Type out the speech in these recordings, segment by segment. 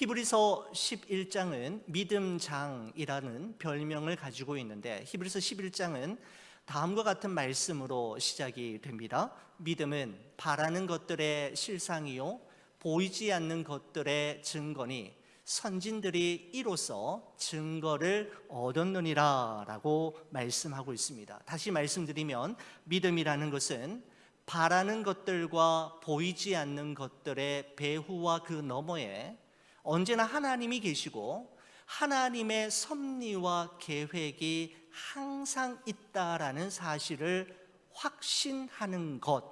히브리서 11장은 믿음장이라는 별명을 가지고 있는데, 히브리서 11장은 다음과 같은 말씀으로 시작이 됩니다. 믿음은 바라는 것들의 실상이요 보이지 않는 것들의 증거니 선진들이 이로써 증거를 얻었느니라 라고 말씀하고 있습니다. 다시 말씀드리면, 믿음이라는 것은 바라는 것들과 보이지 않는 것들의 배후와 그 너머에 언제나 하나님이 계시고 하나님의 섭리와 계획이 항상 있다라는 사실을 확신하는 것,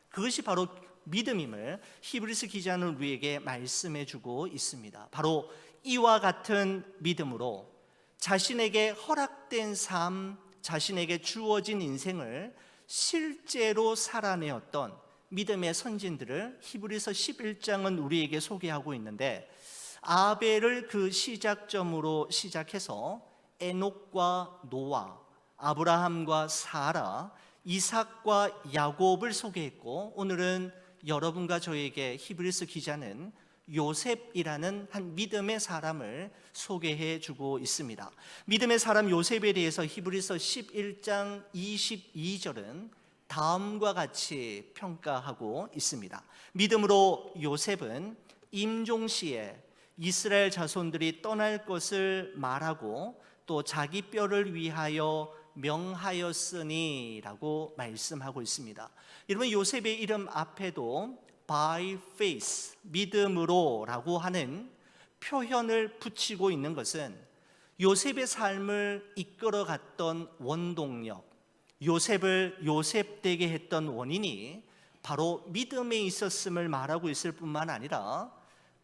그것이 바로 믿음임을 히브리서 기자는 우리에게 말씀해 주고 있습니다. 바로 이와 같은 믿음으로 자신에게 허락된 삶, 자신에게 주어진 인생을 실제로 살아내었던 믿음의 선진들을 히브리서 11장은 우리에게 소개하고 있는데, 아벨을 그 시작점으로 시작해서 에녹과 노아, 아브라함과 사라, 이삭과 야곱을 소개했고, 오늘은 여러분과 저에게 히브리서 기자는 요셉이라는 한 믿음의 사람을 소개해 주고 있습니다. 믿음의 사람 요셉에 대해서 히브리서 11장 22절은 다음과 같이 평가하고 있습니다. 믿음으로 요셉은 임종시에 이스라엘 자손들이 떠날 것을 말하고 또 자기 뼈를 위하여 명하였으니 라고 말씀하고 있습니다. 여러분, 요셉의 이름 앞에도 by faith, 믿음으로 라고 하는 표현을 붙이고 있는 것은 요셉의 삶을 이끌어갔던 원동력, 요셉을 요셉되게 했던 원인이 바로 믿음에 있었음을 말하고 있을 뿐만 아니라,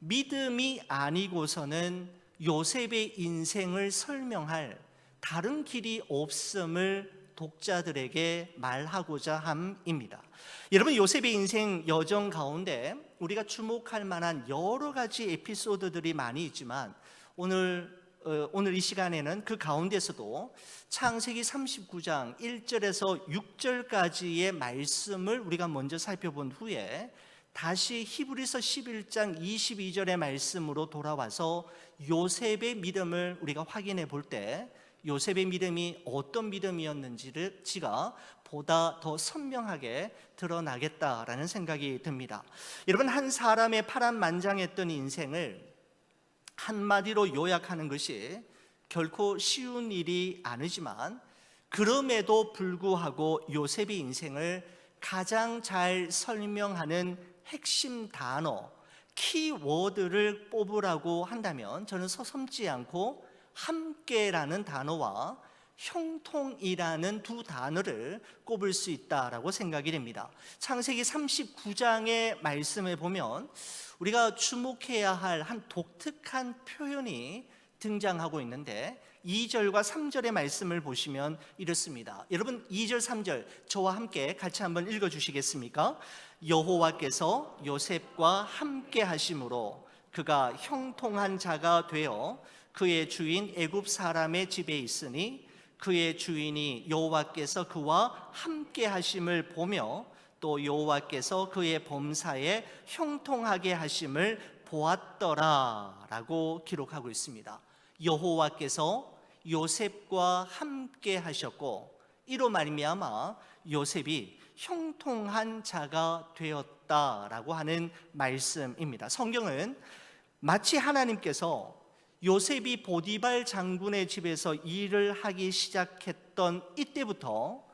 믿음이 아니고서는 요셉의 인생을 설명할 다른 길이 없음을 독자들에게 말하고자 함입니다. 여러분, 요셉의 인생 여정 가운데 우리가 주목할 만한 여러 가지 에피소드들이 많이 있지만, 오늘 이 시간에는 그 가운데서도 창세기 39장 1절에서 6절까지의 말씀을 우리가 먼저 살펴본 후에 다시 히브리서 11장 22절의 말씀으로 돌아와서 요셉의 믿음을 우리가 확인해 볼 때 요셉의 믿음이 어떤 믿음이었는지가 보다 더 선명하게 드러나겠다라는 생각이 듭니다. 여러분, 한 사람의 파란만장했던 인생을 한마디로 요약하는 것이 결코 쉬운 일이 아니지만, 그럼에도 불구하고 요셉의 인생을 가장 잘 설명하는 핵심 단어, 키워드를 뽑으라고 한다면 저는 서슴지 않고 함께라는 단어와 형통이라는 두 단어를 꼽을 수 있다라고 생각이 됩니다. 창세기 39장의 말씀에 보면 우리가 주목해야 할 한 독특한 표현이 등장하고 있는데, 2절과 3절의 말씀을 보시면 이렇습니다. 여러분, 2절 3절 저와 함께 같이 한번 읽어주시겠습니까? 여호와께서 요셉과 함께 하심으로 그가 형통한 자가 되어 그의 주인 애굽 사람의 집에 있으니 그의 주인이 여호와께서 그와 함께 하심을 보며 또 여호와께서 그의 범사에 형통하게 하심을 보았더라 라고 기록하고 있습니다. 여호와께서 요셉과 함께 하셨고, 이로 말미암아 요셉이 형통한 자가 되었다라고 하는 말씀입니다. 성경은 마치 하나님께서 요셉이 보디발 장군의 집에서 일을 하기 시작했던 이때부터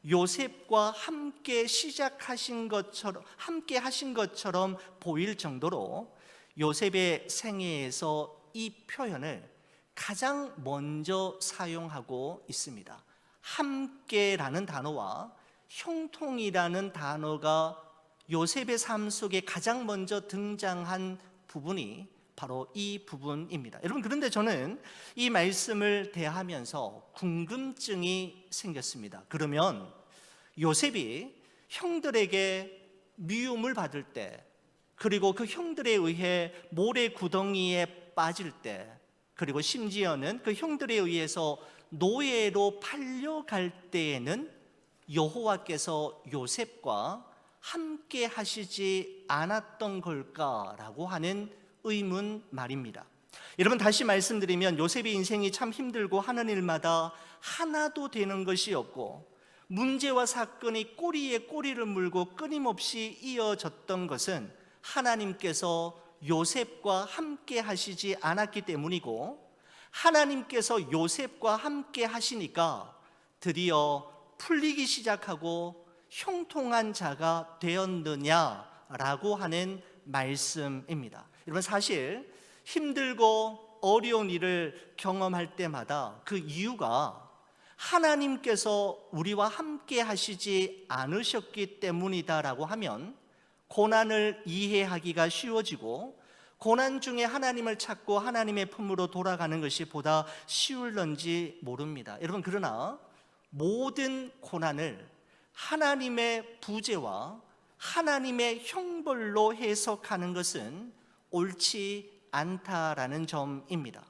요셉과 함께 시작하신 것처럼, 함께 하신 것처럼 보일 정도로 요셉의 생애에서 이 표현을 가장 먼저 사용하고 있습니다. 함께라는 단어와 형통이라는 단어가 요셉의 삶 속에 가장 먼저 등장한 부분이 바로 이 부분입니다. 여러분, 그런데 저는 이 말씀을 대하면서 궁금증이 생겼습니다. 그러면 요셉이 형들에게 미움을 받을 때, 그리고 그 형들에 의해 모래 구덩이에 빠질 때, 그리고 심지어는 그 형들에 의해서 노예로 팔려갈 때에는 여호와께서 요셉과 함께 하시지 않았던 걸까라고 하는 의문 말입니다. 여러분, 다시 말씀드리면 요셉의 인생이 참 힘들고 하는 일마다 하나도 되는 것이 없고 문제와 사건이 꼬리에 꼬리를 물고 끊임없이 이어졌던 것은 하나님께서 요셉과 함께 하시지 않았기 때문이고, 하나님께서 요셉과 함께 하시니까 드디어 풀리기 시작하고 형통한 자가 되었느냐라고 하는 말씀입니다. 여러분, 사실 힘들고 어려운 일을 경험할 때마다 그 이유가 하나님께서 우리와 함께 하시지 않으셨기 때문이다라고 하면 고난을 이해하기가 쉬워지고, 고난 중에 하나님을 찾고 하나님의 품으로 돌아가는 것이 보다 쉬울런지 모릅니다. 여러분, 그러나 모든 고난을 하나님의 부재와 하나님의 형벌로 해석하는 것은 옳지 않다라는 점입니다.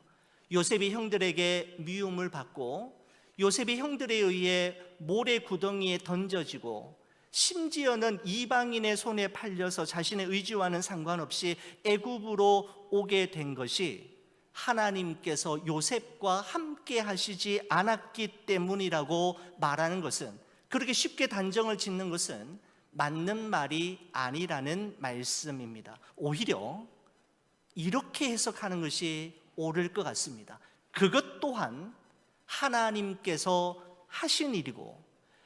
요셉이 형들에게 미움을 받고 요셉이 형들에 의해 모래 구덩이에 던져지고 심지어는 이방인의 손에 팔려서 자신의 의지와는 상관없이 애굽으로 오게 된 것이 하나님께서 요셉과 함께 하시지 않았기 때문이라고 말하는 것은, 그렇게 쉽게 단정을 짓는 것은 맞는 말이 아니라는 말씀입니다. 오히려 이렇게 해석하는 것이 옳을 것 같습니다. 그것 또한 하나님께서 하신 일이고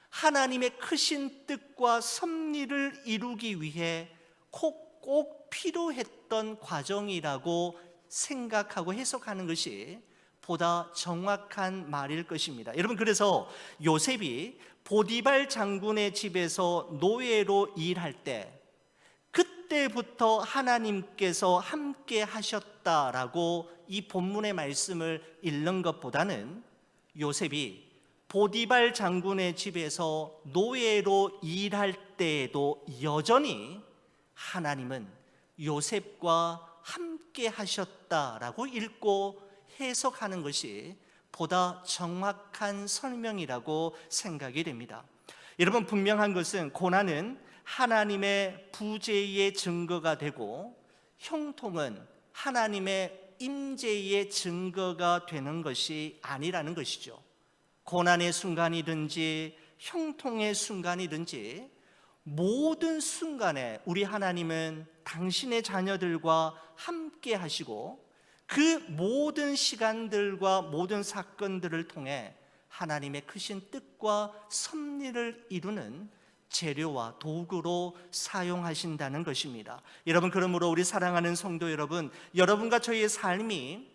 하나님의 크신 뜻과 섭리를 이루기 위해 꼭 필요했던 과정이라고 생각하고 해석하는 것이 보다 정확한 말일 것입니다. 여러분, 그래서 요셉이 보디발 장군의 집에서 노예로 일할 때 그때부터 하나님께서 함께 하셨다라고 이 본문의 말씀을 읽는 것보다는 요셉이 보디발 장군의 집에서 노예로 일할 때에도 여전히 하나님은 요셉과 함께 하셨다라고 읽고 해석하는 것이 보다 정확한 설명이라고 생각이 됩니다. 여러분, 분명한 것은 고난은 하나님의 부재의 증거가 되고 형통은 하나님의 임재의 증거가 되는 것이 아니라는 것이죠. 고난의 순간이든지 형통의 순간이든지 모든 순간에 우리 하나님은 당신의 자녀들과 함께 하시고 그 모든 시간들과 모든 사건들을 통해 하나님의 크신 뜻과 섭리를 이루는 재료와 도구로 사용하신다는 것입니다. 여러분, 그러므로 우리 사랑하는 성도 여러분, 여러분과 저희의 삶이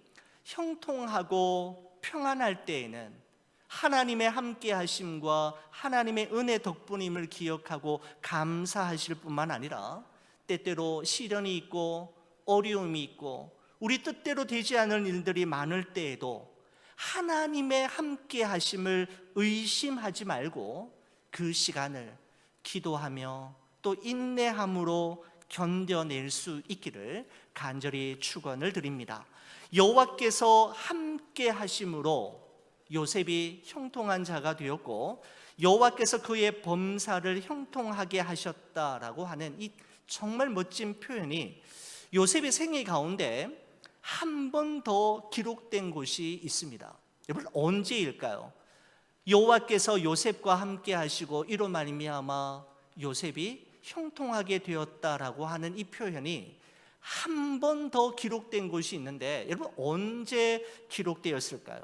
형통하고 평안할 때에는 하나님의 함께 하심과 하나님의 은혜 덕분임을 기억하고 감사하실 뿐만 아니라, 때때로 시련이 있고 어려움이 있고 우리 뜻대로 되지 않을 일들이 많을 때에도 하나님의 함께 하심을 의심하지 말고 그 시간을 기도하며 또 인내함으로 견뎌낼 수 있기를 간절히 축원을 드립니다. 여호와께서 함께 하심으로 요셉이 형통한 자가 되었고 여호와께서 그의 범사를 형통하게 하셨다라고 하는 이 정말 멋진 표현이 요셉의 생애 가운데 한 번 더 기록된 곳이 있습니다. 여러분, 언제일까요? 여호와께서 요셉과 함께 하시고 이로 말미암아 요셉이 형통하게 되었다라고 하는 이 표현이 한 번 더 기록된 곳이 있는데, 여러분, 언제 기록되었을까요?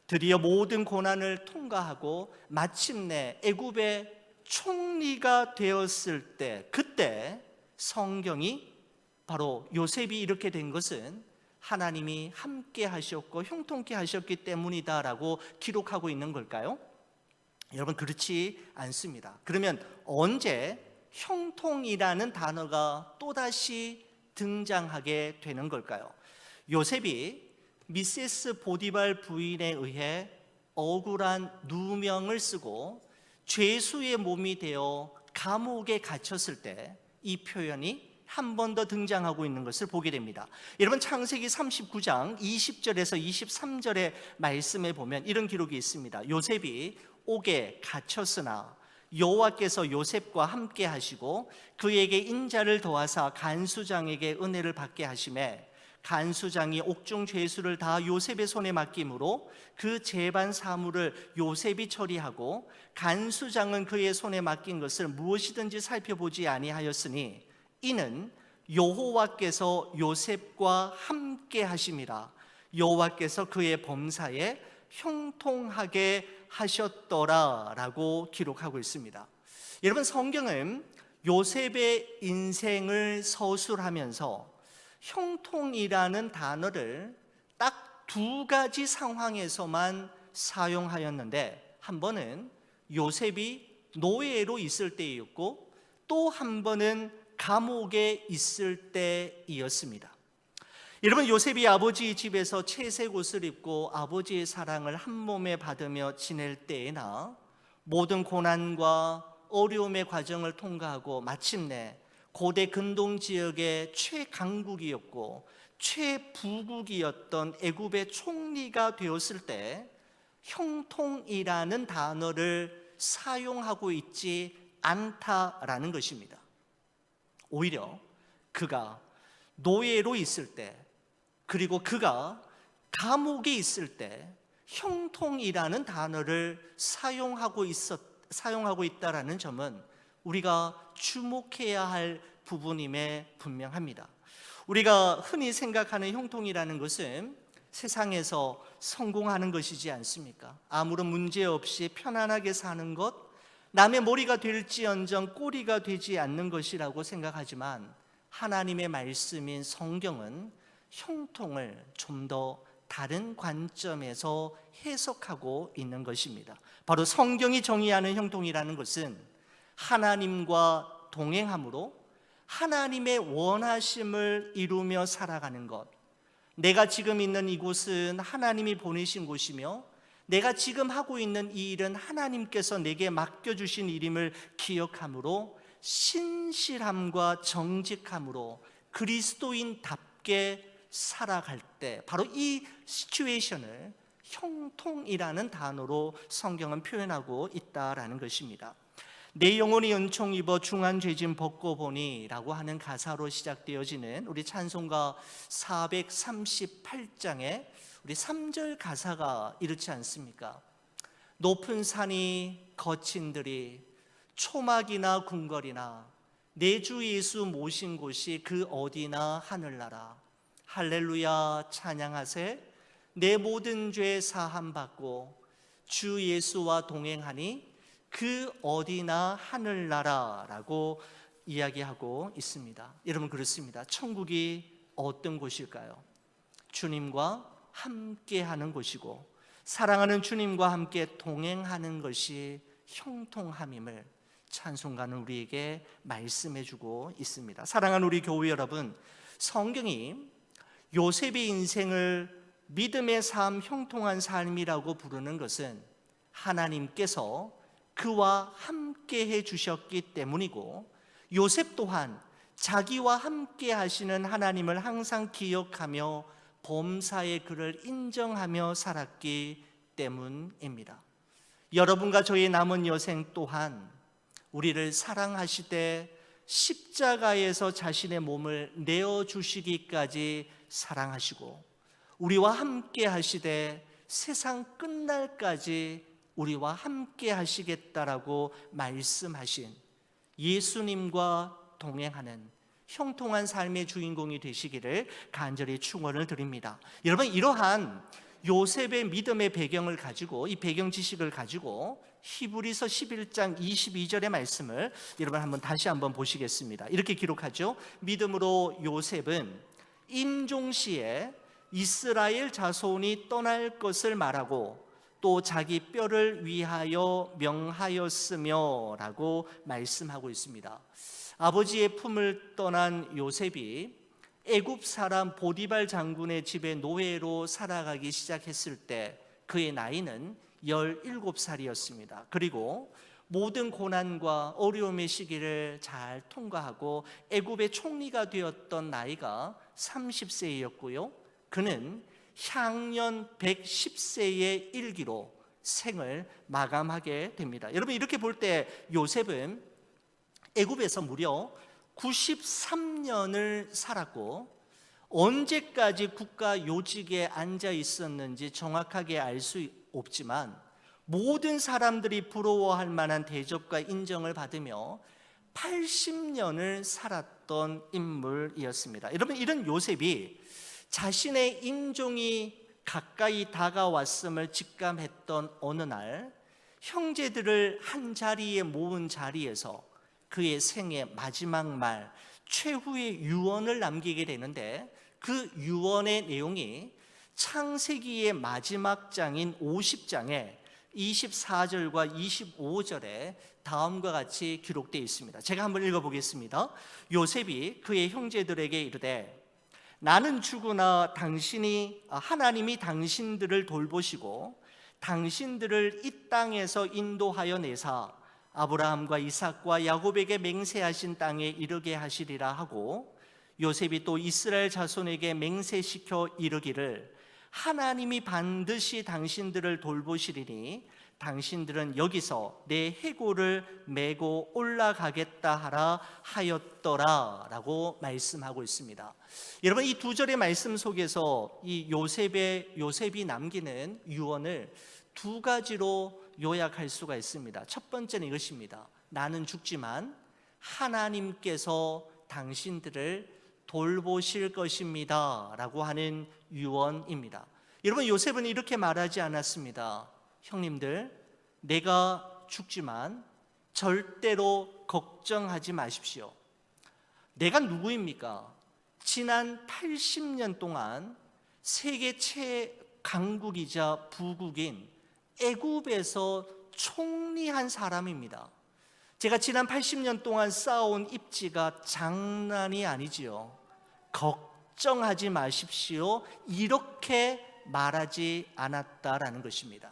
드디어 모든 고난을 통과하고 마침내 애굽의 총리가 되었을 때, 그때 성경이 바로 요셉이 이렇게 된 것은 하나님이 함께 하셨고 형통케 하셨기 때문이다라고 기록하고 있는 걸까요? 여러분, 그렇지 않습니다. 그러면 언제 형통이라는 단어가 또다시 등장하게 되는 걸까요? 요셉이 미세스 보디발 부인에 의해 억울한 누명을 쓰고 죄수의 몸이 되어 감옥에 갇혔을 때 이 표현이 한 번 더 등장하고 있는 것을 보게 됩니다. 여러분, 창세기 39장 20절에서 23절의 말씀에 보면 이런 기록이 있습니다. 요셉이 옥에 갇혔으나 여호와께서 요셉과 함께 하시고 그에게 인자를 더하사 간수장에게 은혜를 받게 하시매 간수장이 옥중 죄수를 다 요셉의 손에 맡김으로 그 재반 사물을 요셉이 처리하고 간수장은 그의 손에 맡긴 것을 무엇이든지 살펴보지 아니하였으니 이는 여호와께서 요셉과 함께 하심이라. 여호와께서 그의 범사에 형통하게 하셨더라 라고 기록하고 있습니다. 여러분, 성경은 요셉의 인생을 서술하면서 형통이라는 단어를 딱 두 가지 상황에서만 사용하였는데, 한 번은 요셉이 노예로 있을 때였고 또 한 번은 감옥에 있을 때이었습니다. 여러분, 요셉이 아버지 집에서 채색 옷을 입고 아버지의 사랑을 한 몸에 받으며 지낼 때에나 모든 고난과 어려움의 과정을 통과하고 마침내 고대 근동 지역의 최강국이었고 최부국이었던 애굽의 총리가 되었을 때 형통이라는 단어를 사용하고 있지 않다라는 것입니다. 오히려 그가 노예로 있을 때, 그리고 그가 감옥에 있을 때 형통이라는 단어를 사용하고 있다라는 점은 우리가 주목해야 할 부분임에 분명합니다. 우리가 흔히 생각하는 형통이라는 것은 세상에서 성공하는 것이지 않습니까? 아무런 문제 없이 편안하게 사는 것, 남의 머리가 될지언정 꼬리가 되지 않는 것이라고 생각하지만 하나님의 말씀인 성경은 형통을 좀 더 다른 관점에서 해석하고 있는 것입니다. 바로 성경이 정의하는 형통이라는 것은 하나님과 동행함으로 하나님의 원하심을 이루며 살아가는 것, 내가 지금 있는 이곳은 하나님이 보내신 곳이며 내가 지금 하고 있는 이 일은 하나님께서 내게 맡겨주신 일임을 기억함으로 신실함과 정직함으로 그리스도인답게 살아갈 때, 바로 이 시츄에이션을 형통이라는 단어로 성경은 표현하고 있다라는 것입니다. 내 영혼이 은총 입어 중한 죄짐 벗고 보니 라고 하는 가사로 시작되어지는 우리 찬송가 438장에 우리 3절 가사가 이렇지 않습니까? 높은 산이 거친 들이 초막이나 궁궐이나 내 주 예수 모신 곳이 그 어디나 하늘나라. 할렐루야 찬양하세. 내 모든 죄 사함 받고 주 예수와 동행하니 그 어디나 하늘나라라고 이야기하고 있습니다. 여러분, 그렇습니다. 천국이 어떤 곳일까요? 주님과 함께하는 곳이고 사랑하는 주님과 함께 동행하는 것이 형통함임을 찬송가는 우리에게 말씀해 주고 있습니다. 사랑하는 우리 교회 여러분, 성경이 요셉의 인생을 믿음의 삶, 형통한 삶이라고 부르는 것은 하나님께서 그와 함께 해 주셨기 때문이고, 요셉 또한 자기와 함께 하시는 하나님을 항상 기억하며 범사의 그를 인정하며 살았기 때문입니다. 여러분과 저의 남은 여생 또한 우리를 사랑하시되 십자가에서 자신의 몸을 내어주시기까지 사랑하시고 우리와 함께 하시되 세상 끝날까지 우리와 함께 하시겠다라고 말씀하신 예수님과 동행하는 형통한 삶의 주인공이 되시기를 간절히 축원을 드립니다. 여러분, 이러한 요셉의 믿음의 배경을 가지고, 이 배경 지식을 가지고 히브리서 11장 22절의 말씀을 여러분 다시 한번 보시겠습니다. 이렇게 기록하죠. 믿음으로 요셉은 임종시에 이스라엘 자손이 떠날 것을 말하고 또 자기 뼈를 위하여 명하였으며 라고 말씀하고 있습니다. 아버지의 품을 떠난 요셉이 애굽 사람 보디발 장군의 집에 노예로 살아가기 시작했을 때 그의 나이는 17살이었습니다. 그리고 모든 고난과 어려움의 시기를 잘 통과하고 애굽의 총리가 되었던 나이가 30세였고요. 그는 향년 110세의 일기로 생을 마감하게 됩니다. 여러분, 이렇게 볼 때 요셉은 애굽에서 무려 93년을 살았고 언제까지 국가 요직에 앉아 있었는지 정확하게 알 수 없지만 모든 사람들이 부러워할 만한 대접과 인정을 받으며 80년을 살았던 인물이었습니다. 여러분, 이런 요셉이 자신의 인종이 가까이 다가왔음을 직감했던 어느 날 형제들을 한 자리에 모은 자리에서 그의 생애 마지막 말 최후의 유언을 남기게 되는데, 그 유언의 내용이 창세기의 마지막 장인 50장에 24절과 25절에 다음과 같이 기록되어 있습니다. 제가 한번 읽어보겠습니다. 요셉이 그의 형제들에게 이르되 나는 죽으나 하나님이 당신들을 돌보시고 당신들을 이 땅에서 인도하여 내사 아브라함과 이삭과 야곱에게 맹세하신 땅에 이르게 하시리라 하고, 요셉이 또 이스라엘 자손에게 맹세시켜 이르기를 하나님이 반드시 당신들을 돌보시리니 당신들은 여기서 내 해골을 메고 올라가겠다 하라 하였더라 라고 말씀하고 있습니다. 여러분, 이 두 절의 말씀 속에서 이 요셉이 남기는 유언을 두 가지로 요약할 수가 있습니다. 첫 번째는 이것입니다. 나는 죽지만 하나님께서 당신들을 돌보실 것입니다 라고 하는 유언입니다. 여러분, 요셉은 이렇게 말하지 않았습니다. 형님들, 내가 죽지만 절대로 걱정하지 마십시오. 내가 누구입니까? 지난 80년 동안 세계 최강국이자 부국인 애굽에서 총리한 사람입니다. 제가 지난 80년 동안 쌓아온 입지가 장난이 아니지요. 걱정하지 마십시오, 이렇게 말하지 않았다라는 것입니다.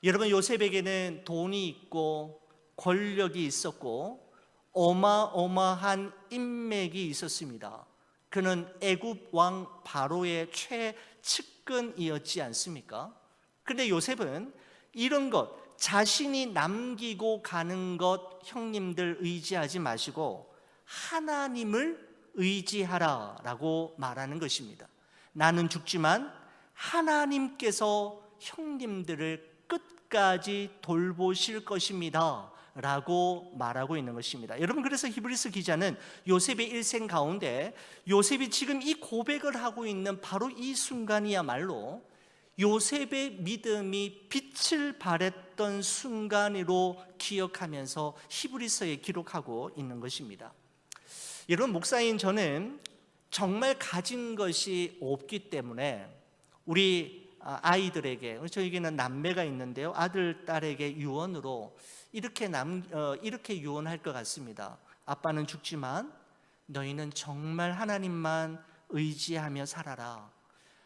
여러분, 요셉에게는 돈이 있고 권력이 있었고 어마어마한 인맥이 있었습니다. 그는 애굽 왕 바로의 최측근이었지 않습니까? 그런데 요셉은 이런 것, 자신이 남기고 가는 것 형님들 의지하지 마시고 하나님을 의지하라라고 말하는 것입니다. 나는 죽지만 하나님께서 형님들을 끝까지 돌보실 것입니다 라고 말하고 있는 것입니다. 여러분, 그래서 히브리서 기자는 요셉의 일생 가운데 요셉이 지금 이 고백을 하고 있는 바로 이 순간이야말로 요셉의 믿음이 빛을 발했던 순간으로 기억하면서 히브리서에 기록하고 있는 것입니다. 여러분, 목사인 저는 정말 가진 것이 없기 때문에 우리 아이들에게, 저에게는 남매가 있는데요, 아들, 딸에게 유언으로 이렇게 유언할 것 같습니다. 아빠는 죽지만 너희는 정말 하나님만 의지하며 살아라.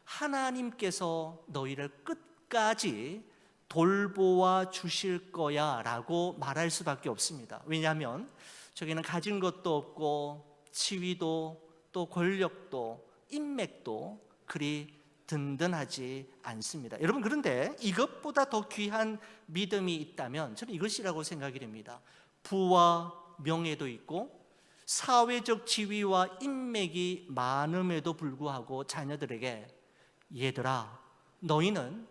하나님께서 너희를 끝까지 돌보아 주실 거야 라고 말할 수밖에 없습니다. 왜냐하면 저기는 가진 것도 없고 지위도 또 권력도 인맥도 그리 든든하지 않습니다. 여러분, 그런데 이것보다 더 귀한 믿음이 있다면 저는 이것이라고 생각이 됩니다. 부와 명예도 있고 사회적 지위와 인맥이 많음에도 불구하고 자녀들에게 얘들아, 너희는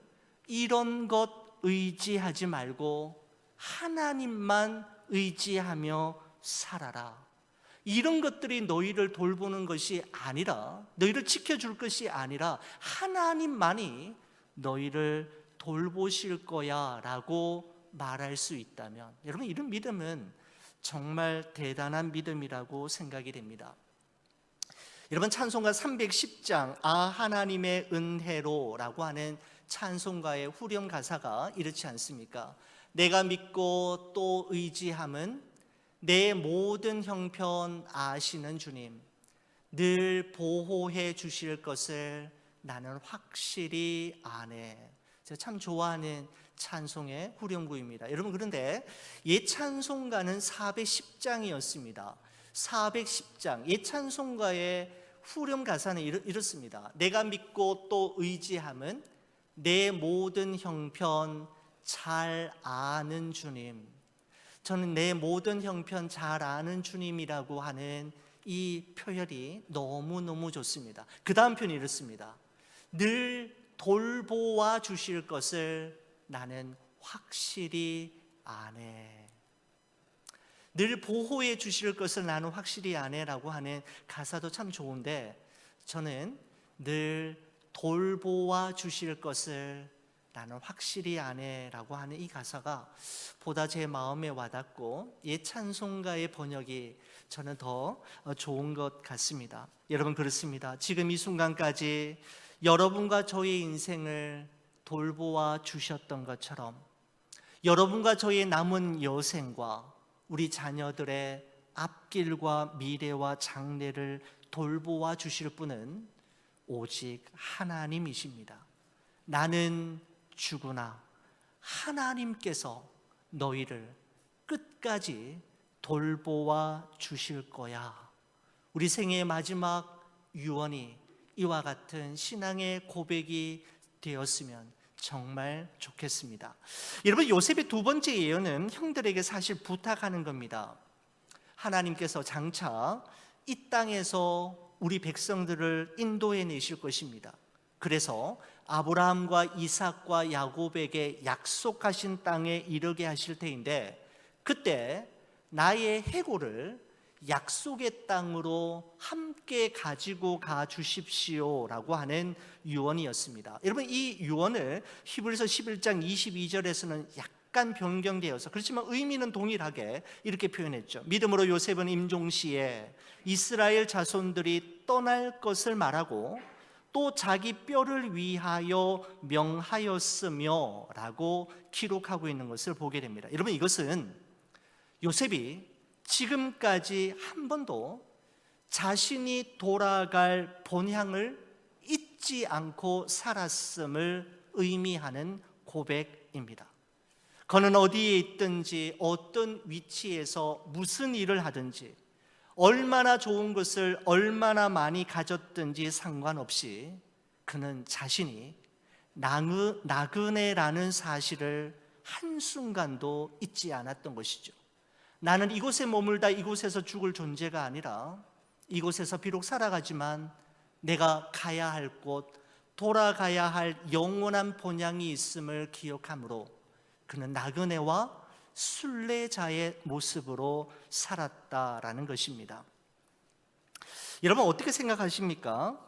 이런 것 의지하지 말고 하나님만 의지하며 살아라. 이런 것들이 너희를 돌보는 것이 아니라, 너희를 지켜줄 것이 아니라 하나님만이 너희를 돌보실 거야 라고 말할 수 있다면, 여러분, 이런 믿음은 정말 대단한 믿음이라고 생각이 됩니다. 여러분, 찬송가 310장 하나님의 은혜로 라고 하는 찬송가의 후렴 가사가 이렇지 않습니까? 내가 믿고 또 의지함은 내 모든 형편 아시는 주님, 늘 보호해 주실 것을 나는 확실히 아네. 제가 참 좋아하는 찬송의 후렴구입니다. 여러분, 그런데 옛 찬송가는 410장이었습니다. 410장 옛 찬송가의 후렴 가사는 이렇습니다. 내가 믿고 또 의지함은 내 모든 형편 잘 아는 주님. 저는 내 모든 형편 잘 아는 주님이라고 하는 이 표현이 너무너무 좋습니다. 그 다음 표현이 이렇습니다. 늘 돌보아 주실 것을 나는 확실히 아네. 늘 보호해 주실 것을 나는 확실히 아네라고 하는 가사도 참 좋은데, 저는 늘 돌보아 주실 것을 나는 확실히 아네라고 하는 이 가사가 보다 제 마음에 와닿고 옛 찬송가의 번역이 저는 더 좋은 것 같습니다. 여러분, 그렇습니다. 지금 이 순간까지 여러분과 저의 인생을 돌보아 주셨던 것처럼 여러분과 저의 남은 여생과 우리 자녀들의 앞길과 미래와 장래를 돌보아 주실 분은 오직 하나님이십니다. 나는 죽으나 하나님께서 너희를 끝까지 돌보아 주실 거야. 우리 생애의 마지막 유언이 이와 같은 신앙의 고백이 되었으면 정말 좋겠습니다. 여러분, 요셉의 두 번째 예언은 형들에게 사실 부탁하는 겁니다. 하나님께서 장차 이 땅에서 우리 백성들을 인도해 내실 것입니다. 그래서 아브라함과 이삭과 야곱에게 약속하신 땅에 이르게 하실 터인데, 그때 나의 해골을 약속의 땅으로 함께 가지고 가 주십시오라고 하는 유언이었습니다. 여러분, 이 유언을 히브리서 11장 22절에서는 약간 변경되어서, 그렇지만 의미는 동일하게 이렇게 표현했죠. 믿음으로 요셉은 임종시에 이스라엘 자손들이 떠날 것을 말하고 또 자기 뼈를 위하여 명하였으며 라고 기록하고 있는 것을 보게 됩니다. 여러분, 이것은 요셉이 지금까지 한 번도 자신이 돌아갈 본향을 잊지 않고 살았음을 의미하는 고백입니다. 그는 어디에 있든지 어떤 위치에서 무슨 일을 하든지 얼마나 좋은 것을 얼마나 많이 가졌든지 상관없이 그는 자신이 나그네라는 사실을 한순간도 잊지 않았던 것이죠. 나는 이곳에 머물다 이곳에서 죽을 존재가 아니라 이곳에서 비록 살아가지만 내가 가야 할 곳, 돌아가야 할 영원한 본향이 있음을 기억하므로 그는 나그네와 순례자의 모습으로 살았다라는 것입니다. 여러분, 어떻게 생각하십니까?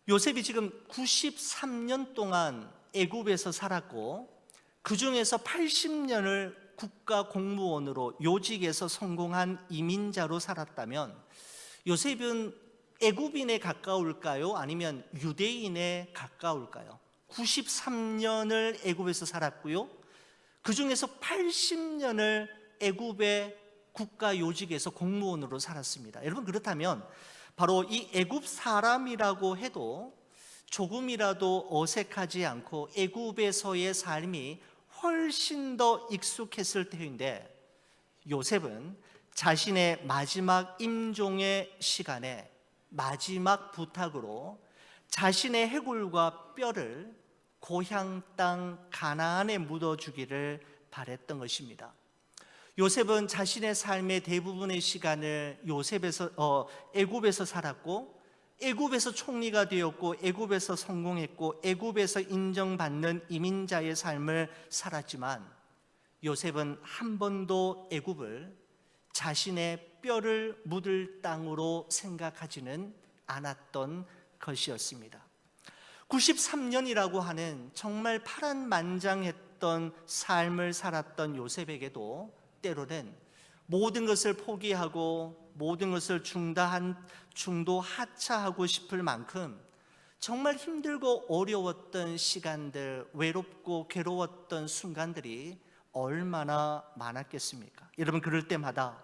요셉이 지금 93년 동안 애굽에서 살았고 그 중에서 80년을 국가 공무원으로 요직에서 성공한 이민자로 살았다면 요셉은 애굽인에 가까울까요? 아니면 유대인에 가까울까요? 93년을 애굽에서 살았고요, 그 중에서 80년을 애굽의 국가 요직에서 공무원으로 살았습니다. 여러분, 그렇다면 바로 이 애굽 사람이라고 해도 조금이라도 어색하지 않고 애굽에서의 삶이 훨씬 더 익숙했을 때인데, 요셉은 자신의 마지막 임종의 시간에 마지막 부탁으로 자신의 해골과 뼈를 고향 땅 가나안에 묻어주기를 바랬던 것입니다. 요셉은 자신의 삶의 대부분의 시간을 애굽에서 살았고, 애굽에서 총리가 되었고, 애굽에서 성공했고, 애굽에서 인정받는 이민자의 삶을 살았지만 요셉은 한 번도 애굽을 자신의 뼈를 묻을 땅으로 생각하지는 않았던 것이었습니다. 93년이라고 하는 정말 파란만장했던 삶을 살았던 요셉에게도 때로는 모든 것을 포기하고 모든 것을 중도 하차하고 싶을 만큼 정말 힘들고 어려웠던 시간들, 외롭고 괴로웠던 순간들이 얼마나 많았겠습니까? 여러분, 그럴 때마다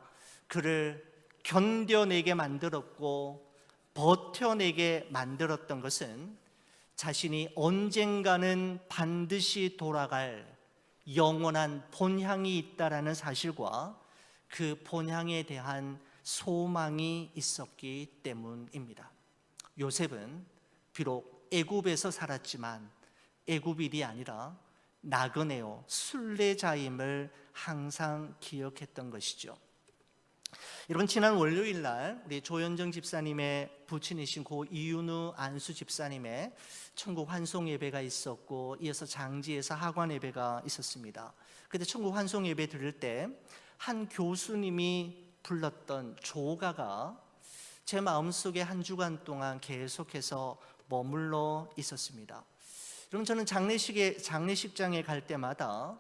그를 견뎌내게 만들었고 버텨내게 만들었던 것은 자신이 언젠가는 반드시 돌아갈 영원한 본향이 있다라는 사실과 그 본향에 대한 소망이 있었기 때문입니다. 요셉은 비록 애굽에서 살았지만 애굽인이 아니라 나그네요, 순례자임을 항상 기억했던 것이죠. 여러분, 지난 월요일 날 우리 조현정 집사님의 부친이신 고 이윤우 안수 집사님의 천국 환송 예배가 있었고, 이어서 장지에서 하관 예배가 있었습니다. 그때 천국 환송 예배 들을 때 한 교수님이 불렀던 조가가 제 마음속에 한 주간 동안 계속해서 머물러 있었습니다. 여러분, 저는 장례식장에 갈 때마다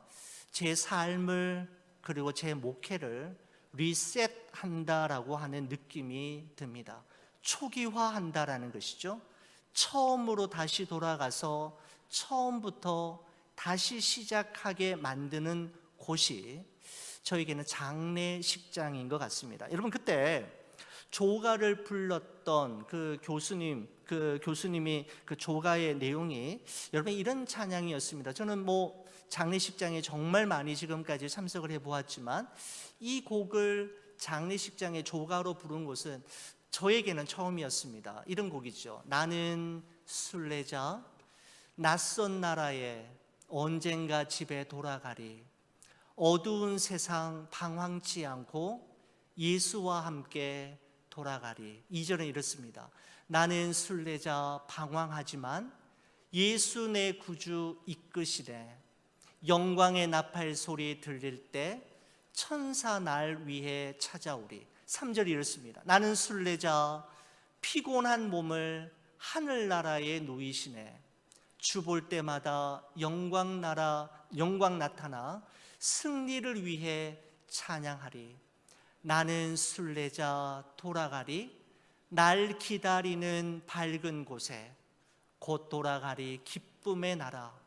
제 삶을 그리고 제 목회를 리셋한다라고 하는 느낌이 듭니다. 초기화한다라는 것이죠. 처음으로 다시 돌아가서 처음부터 다시 시작하게 만드는 곳이 저에게는 장례식장인 것 같습니다. 여러분, 그때 조가를 불렀던 그 교수님이 그 조가의 내용이 여러분 이런 찬양이었습니다. 저는 장례식장에 정말 많이 지금까지 참석을 해보았지만 이 곡을 장례식장에 조가로 부른 곳은 저에게는 처음이었습니다. 이런 곡이죠. 나는 순례자 낯선 나라에 언젠가 집에 돌아가리. 어두운 세상 방황치 않고 예수와 함께 돌아가리. 2절은 이렇습니다. 나는 순례자 방황하지만 예수 내 구주 이끄시네. 영광의 나팔 소리 들릴 때 천사 날 위해 찾아오리. 3절이 이렇습니다. 나는 순례자 피곤한 몸을 하늘나라에 누이시네. 주 볼 때마다 영광 나타나 승리를 위해 찬양하리. 나는 순례자 돌아가리. 날 기다리는 밝은 곳에 곧 돌아가리. 기쁨의 나라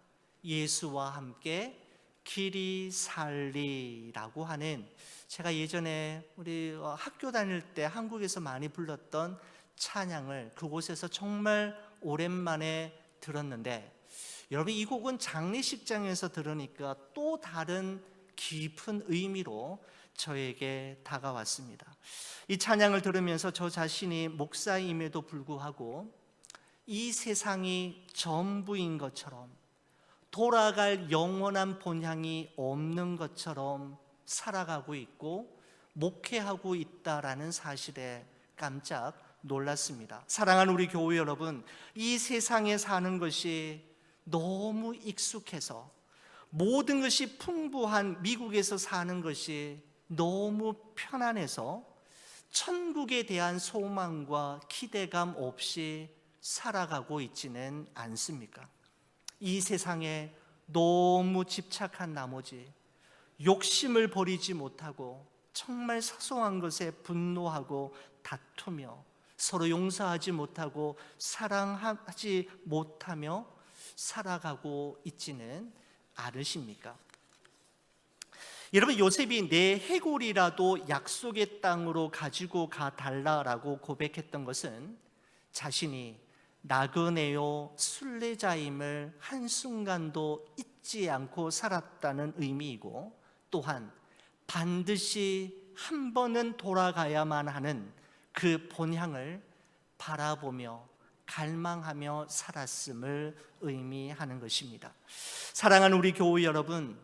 예수와 함께 길이 살리라고 하는, 제가 예전에 우리 학교 다닐 때 한국에서 많이 불렀던 찬양을 그곳에서 정말 오랜만에 들었는데, 여러분 이 곡은 장례식장에서 들으니까 또 다른 깊은 의미로 저에게 다가왔습니다. 이 찬양을 들으면서 저 자신이 목사임에도 불구하고 이 세상이 전부인 것처럼, 돌아갈 영원한 본향이 없는 것처럼 살아가고 있고 목회하고 있다라는 사실에 깜짝 놀랐습니다. 사랑하는 우리 교회 여러분, 이 세상에 사는 것이 너무 익숙해서, 모든 것이 풍부한 미국에서 사는 것이 너무 편안해서 천국에 대한 소망과 기대감 없이 살아가고 있지는 않습니까? 이 세상에 너무 집착한 나머지 욕심을 버리지 못하고 정말 사소한 것에 분노하고 다투며 서로 용서하지 못하고 사랑하지 못하며 살아가고 있지는 않으십니까? 여러분, 요셉이 내 해골이라도 약속의 땅으로 가지고 가달라라고 고백했던 것은 자신이 나그네요 순례자임을 한순간도 잊지 않고 살았다는 의미이고, 또한 반드시 한 번은 돌아가야만 하는 그 본향을 바라보며 갈망하며 살았음을 의미하는 것입니다. 사랑하는 우리 교우 여러분,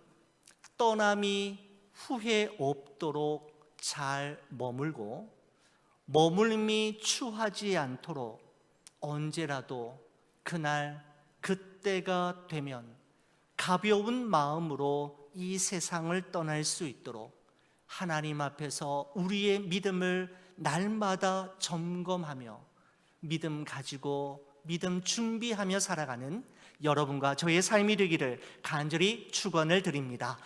떠남이 후회 없도록 잘 머물고 머물미 추하지 않도록 언제라도 그날 그때가 되면 가벼운 마음으로 이 세상을 떠날 수 있도록 하나님 앞에서 우리의 믿음을 날마다 점검하며 믿음 가지고 믿음 준비하며 살아가는 여러분과 저의 삶이 되기를 간절히 축원을 드립니다.